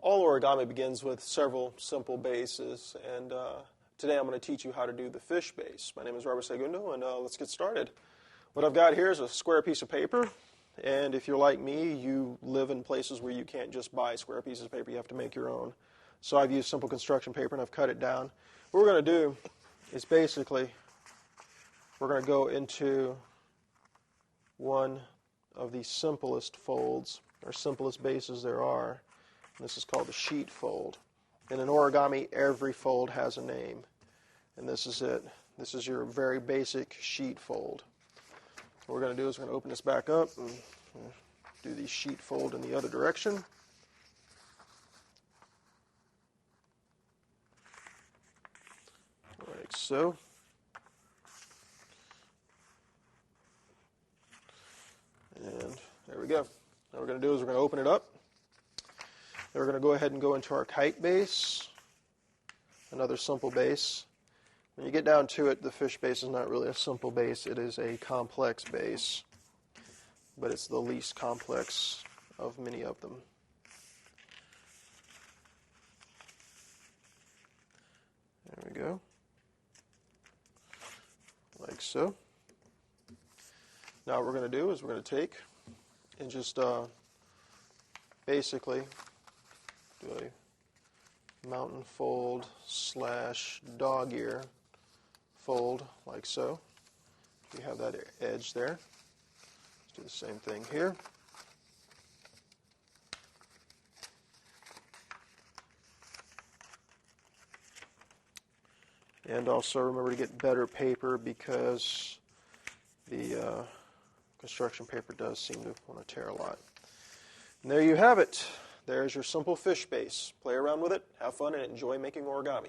All origami begins with several simple bases, and today I'm going to teach you how to do the fish base. My name is Robert Segundo, and let's get started. What I've got here is a square piece of paper, and if you're like me, you live in places where you can't just buy square pieces of paper, you have to make your own. So I've used simple construction paper and I've cut it down. What we're going to do is basically we're going to go into one of the simplest folds, or simplest bases there are. This is called the sheet fold. In an origami, every fold has a name. And this is it. This is your very basic sheet fold. What we're going to do is we're going to open this back up and do the sheet fold in the other direction. Like so. And there we go. Now what we're going to do is we're going to open it up. Then we're going to go ahead and go into our kite base, another simple base. When you get down to it, the fish base is not really a simple base. It is a complex base, but it's the least complex of many of them. There we go, like so. Now what we're going to do is we're going to take and just basically do a mountain fold / dog ear fold like so. We have that edge there. Let's do the same thing here. And also remember to get better paper because the construction paper does seem to want to tear a lot. And there you have it. There's your simple fish base. Play around with it, have fun, and enjoy making origami.